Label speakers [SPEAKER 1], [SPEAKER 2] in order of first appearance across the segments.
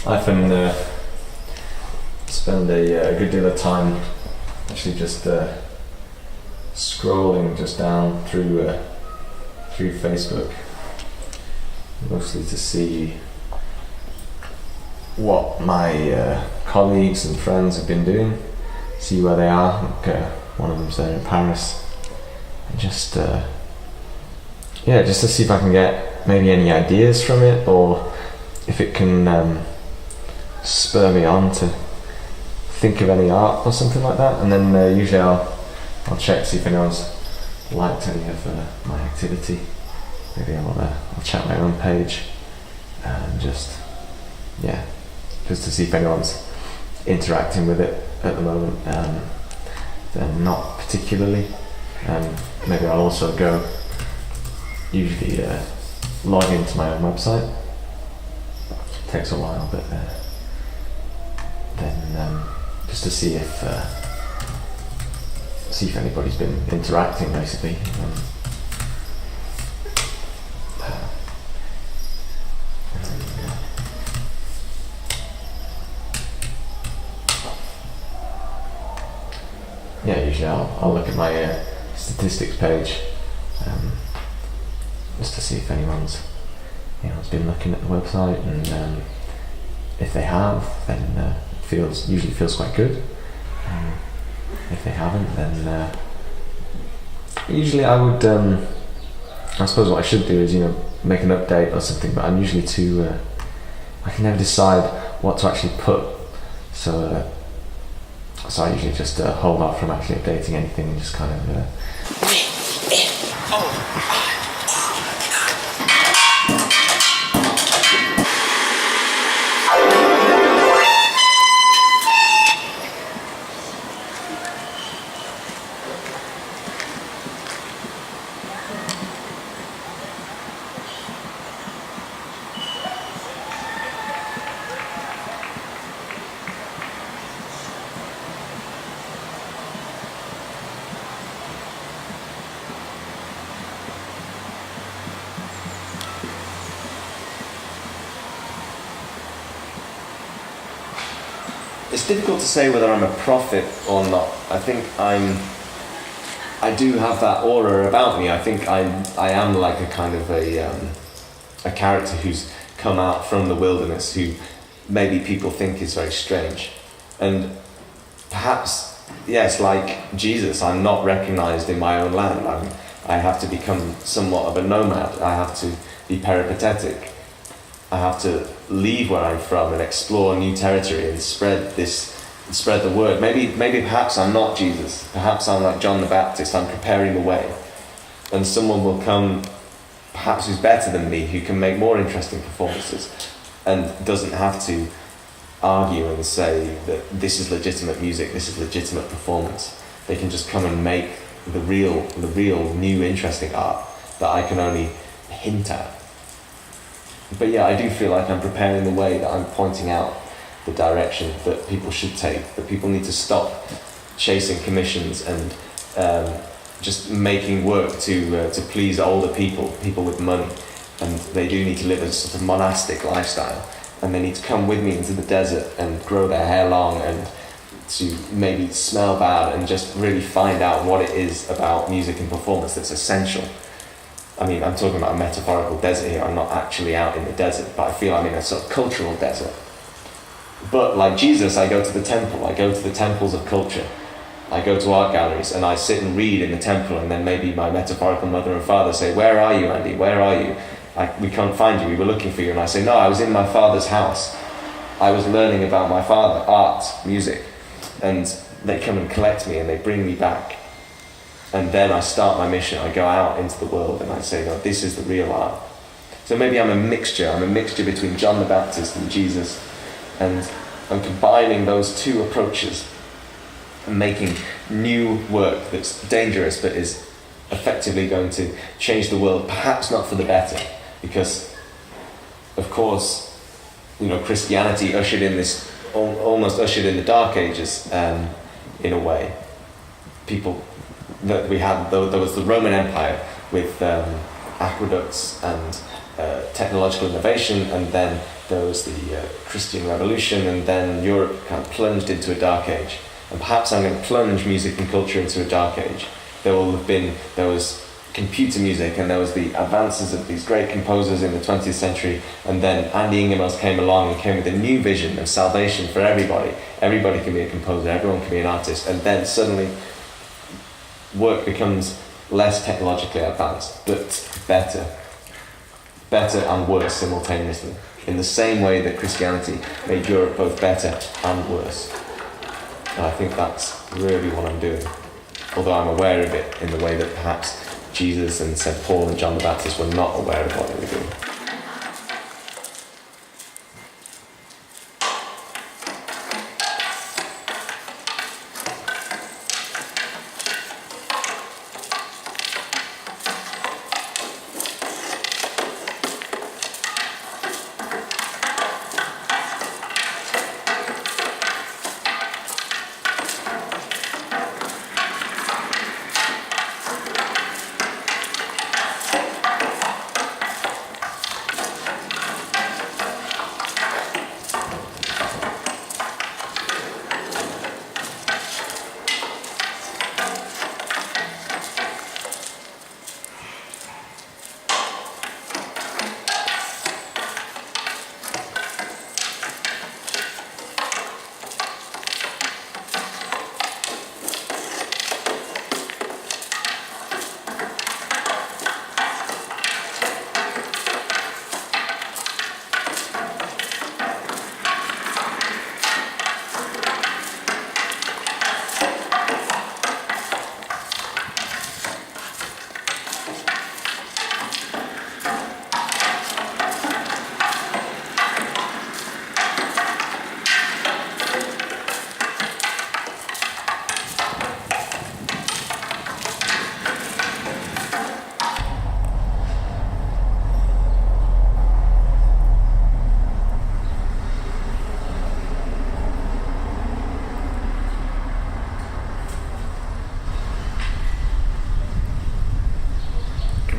[SPEAKER 1] I often spend a good deal of time actually just scrolling just down through Facebook, mostly to see what my colleagues and friends have been doing, see where they are. Like, one of them's there in Paris, and just to see if I can get maybe any ideas from it, or if it can spur me on to think of any art or something like that. And then usually I'll check to see if anyone's liked any of my activity. Maybe I'll check my own page and just to see if anyone's interacting with it at the moment. Then not particularly. Maybe I'll also go usually log into my own website. It takes a while, but then just to see if anybody's been interacting, basically. Usually I'll look at my statistics page just to see if anyone's been looking at the website, and if they have, then it usually feels quite good. If they haven't, then usually I would. I suppose what I should do is make an update or something, but I'm usually too. I can never decide what to actually put, so I usually just hold off from actually updating anything and just kind of.
[SPEAKER 2] It's difficult to say whether I'm a prophet or not. I think I do have that aura about me. I think I am like a kind of a character who's come out from the wilderness, who maybe people think is very strange. And perhaps, yes, like Jesus, I'm not recognized in my own land. I have to become somewhat of a nomad. I have to be peripatetic. I have to leave where I'm from and explore new territory and spread the word. Maybe perhaps I'm not Jesus. Perhaps I'm like John the Baptist. I'm preparing the way. And someone will come, perhaps who's better than me, who can make more interesting performances and doesn't have to argue and say that this is legitimate music, this is legitimate performance. They can just come and make the real new interesting art that I can only hint at. But I do feel like I'm preparing the way, that I'm pointing out the direction that people should take, that people need to stop chasing commissions and just making work to please older people with money. And they do need to live a sort of monastic lifestyle, and they need to come with me into the desert and grow their hair long and to maybe smell bad and just really find out what it is about music and performance that's essential. I mean, I'm talking about a metaphorical desert here. I'm not actually out in the desert, but I feel I'm in a sort of cultural desert. But like Jesus, I go to the temple. I go to the temples of culture. I go to art galleries and I sit and read in the temple, and then maybe my metaphorical mother and father say, "Where are you, Andy? Where are you? We can't find you. We were looking for you." And I say, "No, I was in my father's house. I was learning about my father, art, music." And they come and collect me and they bring me back. And then I start my mission. I go out into the world and I say, "No, this is the real art." So maybe I'm a mixture. I'm a mixture between John the Baptist and Jesus. And I'm combining those two approaches and making new work that's dangerous but is effectively going to change the world, perhaps not for the better, because of course, Christianity almost ushered in the Dark Ages, in a way. People that we had, there was the Roman Empire with aqueducts and technological innovation, and then there was the Christian Revolution, and then Europe kind of plunged into a dark age. And perhaps I'm going to plunge music and culture into a dark age. There was computer music, and there was the advances of these great composers in the 20th century, and then Andy Ingemells came along and came with a new vision of salvation for everybody. Everybody can be a composer, everyone can be an artist, and then suddenly work becomes less technologically advanced, but better and worse simultaneously, in the same way that Christianity made Europe both better and worse. And I think that's really what I'm doing, although I'm aware of it in the way that perhaps Jesus and St. Paul and John the Baptist were not aware of what they were doing.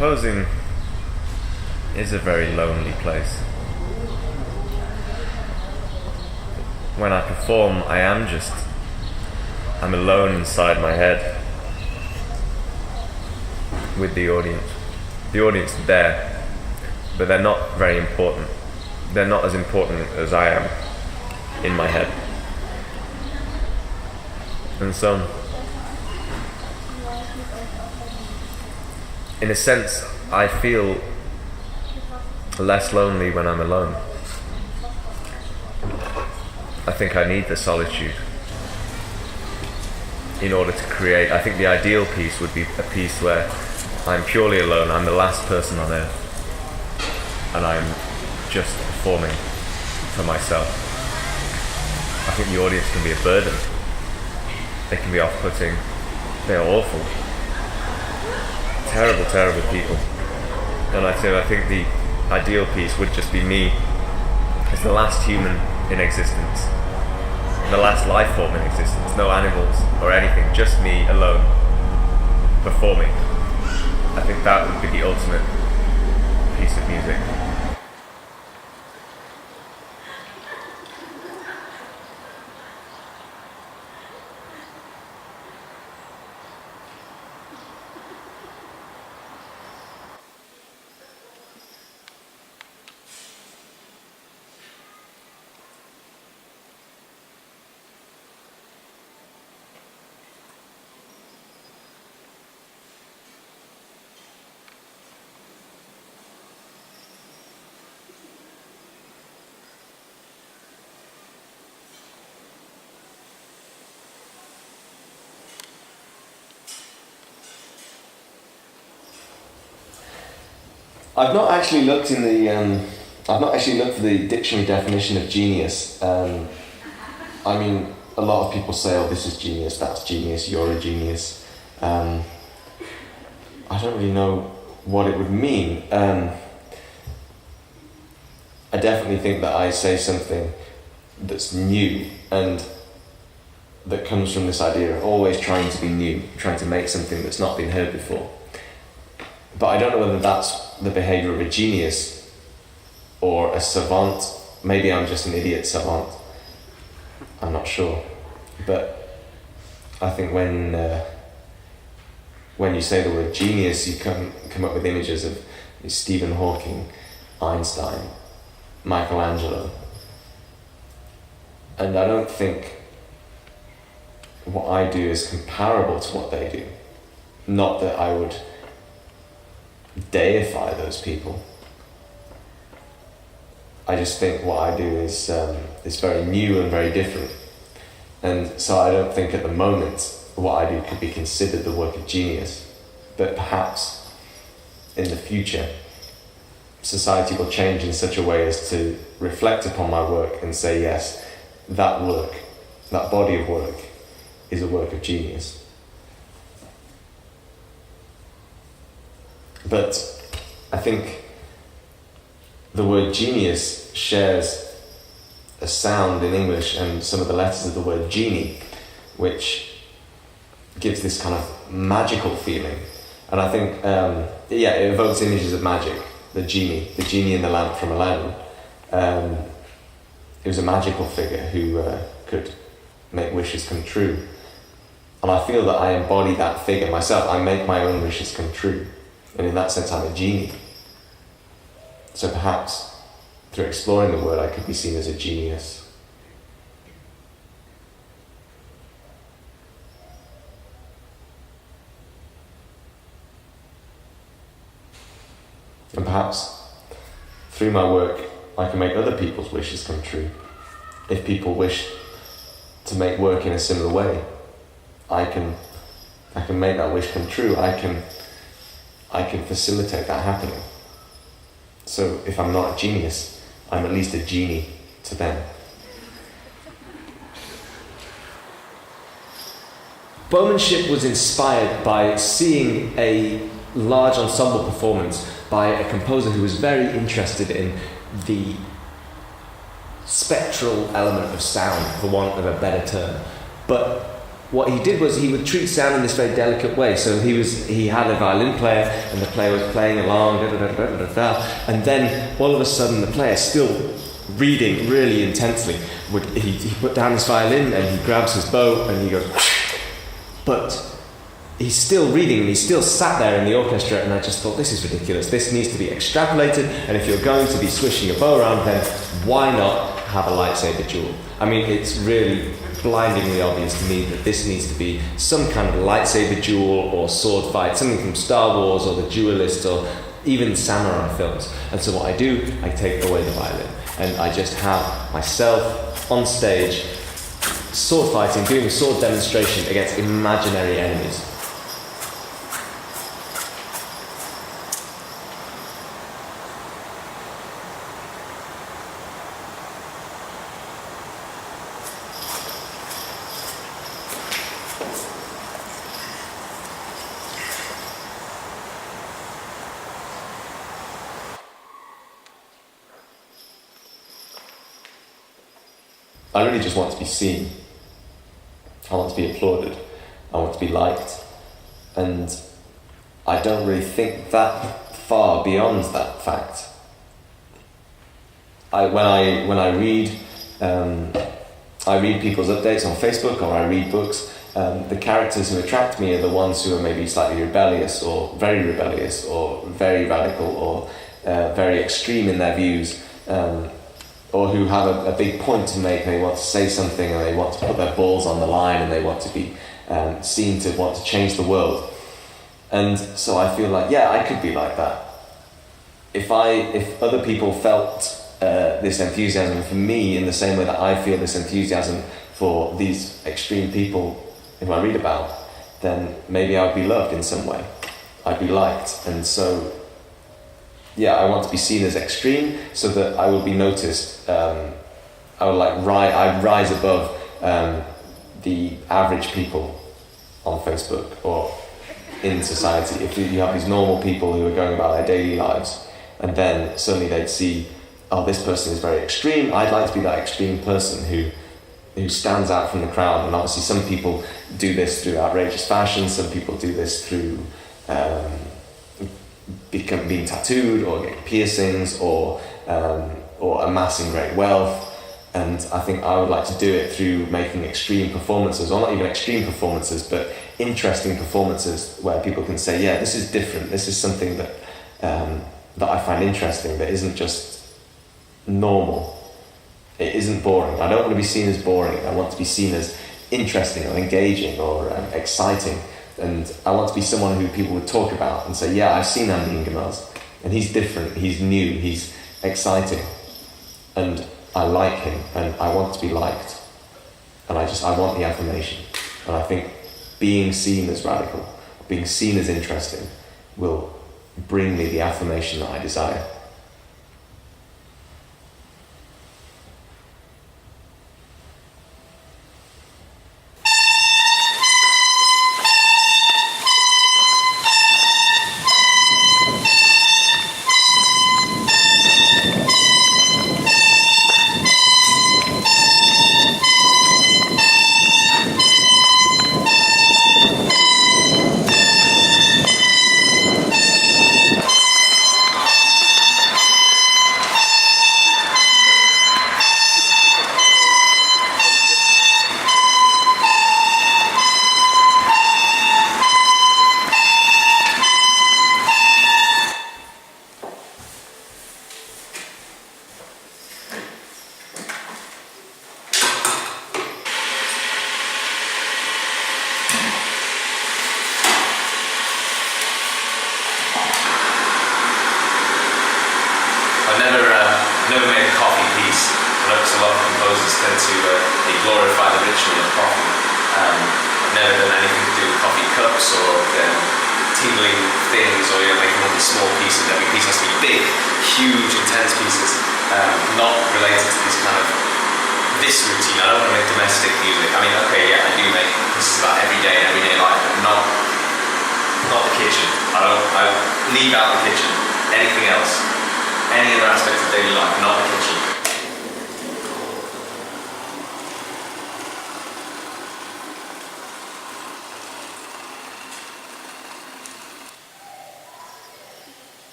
[SPEAKER 2] Composing is a very lonely place. When I perform, I'm alone inside my head with the audience. The audience is there, but they're not very important. They're not as important as I am in my head. And so, in a sense, I feel less lonely when I'm alone. I think I need the solitude in order to create. I think the ideal piece would be a piece where I'm purely alone, I'm the last person on earth, and I'm just performing for myself. I think the audience can be a burden. They can be off-putting. They're awful. Terrible, terrible people. And I think the ideal piece would just be me as the last human in existence, the last life form in existence, no animals or anything, just me alone performing. I think that would be the ultimate piece of music. I've not actually looked for the dictionary definition of genius. I mean, a lot of people say, "Oh, this is genius, that's genius, you're a genius." I don't really know what it would mean. I definitely think that I say something that's new and that comes from this idea of always trying to be new, trying to make something that's not been heard before. But I don't know whether that's the behaviour of a genius or a savant. Maybe I'm just an idiot savant. I'm not sure. But I think when you say the word genius, you come up with images of Stephen Hawking, Einstein, Michelangelo. And I don't think what I do is comparable to what they do. Not that I would deify those people. I just think what I do is very new and very different. And so I don't think at the moment what I do could be considered the work of genius. But perhaps in the future, society will change in such a way as to reflect upon my work and say, yes, that work, that body of work, is a work of genius. But I think the word genius shares a sound in English and some of the letters of the word genie, which gives this kind of magical feeling. And I think, it evokes images of magic. The genie in the lamp from Aladdin. It was a magical figure who could make wishes come true. And I feel that I embody that figure myself. I make my own wishes come true. And in that sense, I'm a genie. So perhaps, through exploring the word, I could be seen as a genius. And perhaps, through my work, I can make other people's wishes come true. If people wish to make work in a similar way, I can make that wish come true. I can facilitate that happening. So if I'm not a genius, I'm at least a genie to them.
[SPEAKER 3] Bowmanship was inspired by seeing a large ensemble performance by a composer who was very interested in the spectral element of sound, for want of a better term. But what he did was he would treat sound in this very delicate way. So he had a violin player, and the player was playing along, and then all of a sudden the player, still reading really intensely, he put down his violin and he grabs his bow and he goes, but he's still reading and he's still sat there in the orchestra, and I just thought, this is ridiculous. This needs to be extrapolated, and if you're going to be swishing a bow around, then why not have a lightsaber duel? I mean, it's really blindingly obvious to me that this needs to be some kind of lightsaber duel or sword fight, something from Star Wars or The Duelist or even samurai films. And so what I do, I take away the violin and I just have myself on stage sword fighting, doing a sword demonstration against imaginary enemies.
[SPEAKER 2] I really just want to be seen. I want to be applauded. I want to be liked. And I don't really think that far beyond that fact. When I read people's updates on Facebook, or I read books, the characters who attract me are the ones who are maybe slightly rebellious or very radical or very extreme in their views, or who have a big point to make. They want to say something, and they want to put their balls on the line, and they want to be seen to want to change the world. And so I feel like, I could be like that. If other people felt this enthusiasm for me in the same way that I feel this enthusiasm for these extreme people who I read about, then maybe I would be loved in some way. I'd be liked. And so I want to be seen as extreme so that I will be noticed. I'd rise above the average people on Facebook or in society. If you have these normal people who are going about their daily lives, and then suddenly they'd see, oh, this person is very extreme. I'd like to be that extreme person who stands out from the crowd. And obviously some people do this through outrageous fashion. Some people do this through being tattooed or getting piercings or or amassing great wealth. And I think I would like to do it through making extreme performances, or not even extreme performances, but interesting performances where people can say, yeah, this is different, this is something that that I find interesting, that isn't just normal. It isn't boring. I don't want to be seen as boring. I want to be seen as interesting or engaging or exciting. And I want to be someone who people would talk about and say, yeah, I've seen Andy Ingemells, and he's different, he's new, he's exciting, and I like him, and I want to be liked, and I want the affirmation. And I think being seen as radical, being seen as interesting, will bring me the affirmation that I desire.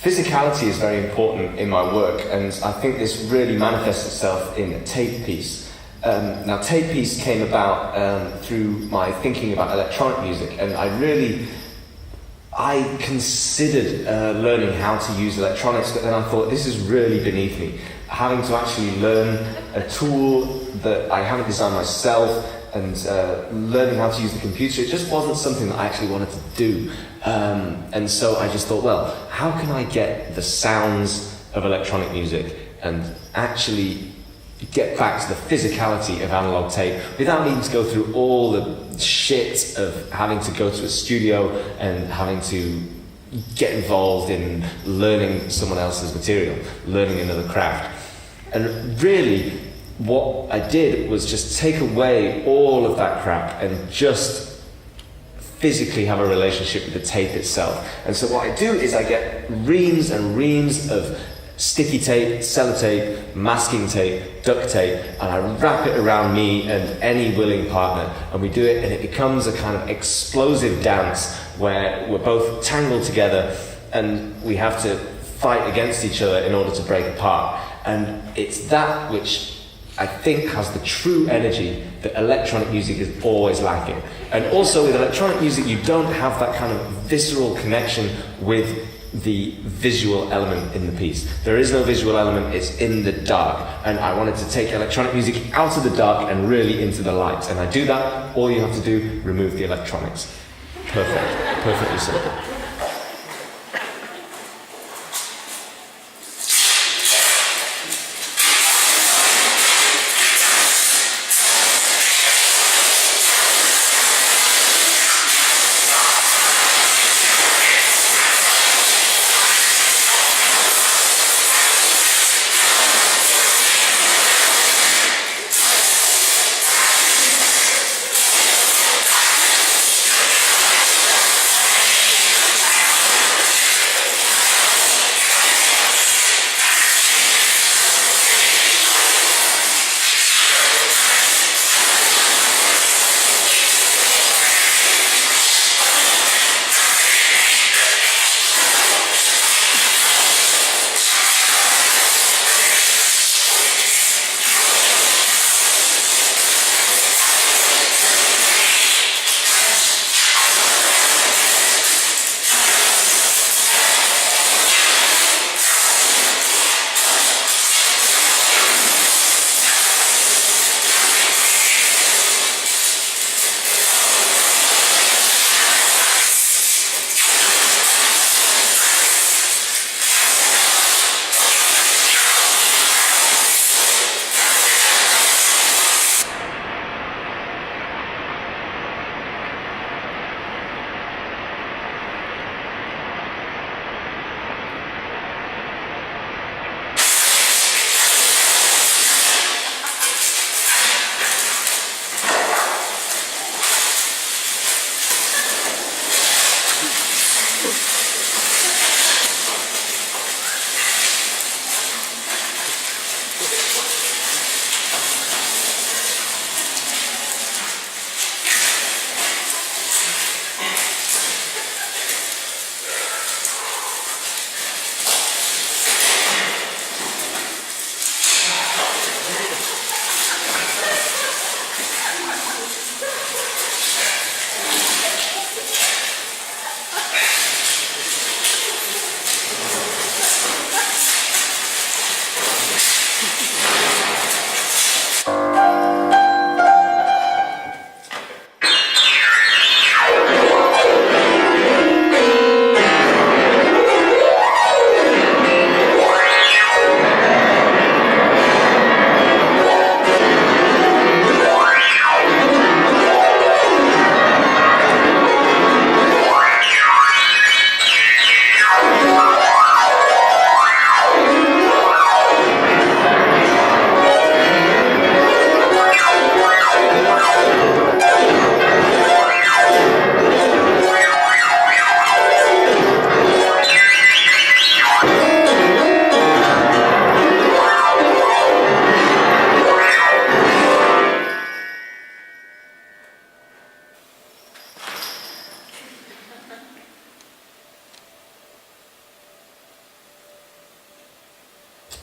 [SPEAKER 2] Physicality is very important in my work, and I think this really manifests itself in a tape piece. Now, tape piece came about through my thinking about electronic music, and I considered learning how to use electronics, but then I thought, this is really beneath me. Having to actually learn a tool that I haven't designed myself, and learning how to use the computer, it just wasn't something that I actually wanted to do. And so I just thought, well, how can I get the sounds of electronic music and actually get back to the physicality of analog tape without needing to go through all the shit of having to go to a studio and having to get involved in learning someone else's material, learning another craft. And really, what I did was just take away all of that crap and just physically have a relationship with the tape itself. And so what I do is I get reams and reams of sticky tape, sellotape, masking tape, duct tape, and I wrap it around me and any willing partner, and we do it, and it becomes a kind of explosive dance where we're both tangled together and we have to fight against each other in order to break apart. And it's that which I think has the true energy that electronic music is always lacking. And also with electronic music, you don't have that kind of visceral connection with the visual element in the piece. There is no visual element, it's in the dark. And I wanted to take electronic music out of the dark and really into the light. And I do that, all you have to do, remove the electronics. Perfect, perfectly simple.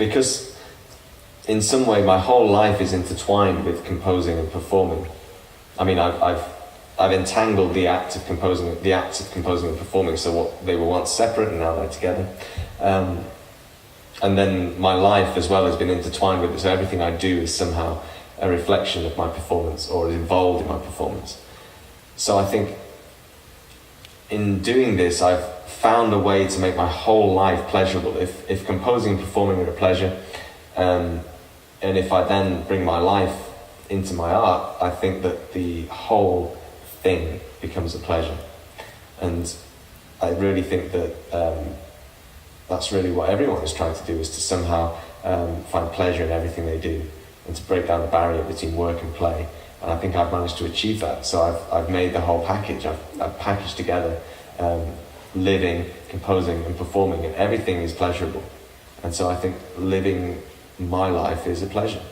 [SPEAKER 2] because in some way my whole life is intertwined with composing and performing. I mean, I've entangled the acts of composing and performing, so what they were once separate and now they're together. And then my life as well has been intertwined with it, so everything I do is somehow a reflection of my performance or is involved in my performance. So I think in doing this, I've found a way to make my whole life pleasurable. If composing and performing are a pleasure, and if I then bring my life into my art, I think that the whole thing becomes a pleasure. And I really think that that's really what everyone is trying to do, is to somehow find pleasure in everything they do and to break down the barrier between work and play. And I think I've managed to achieve that. So I've made the whole package. I've packaged together living, composing and performing, and everything is pleasurable. And so I think living my life is a pleasure.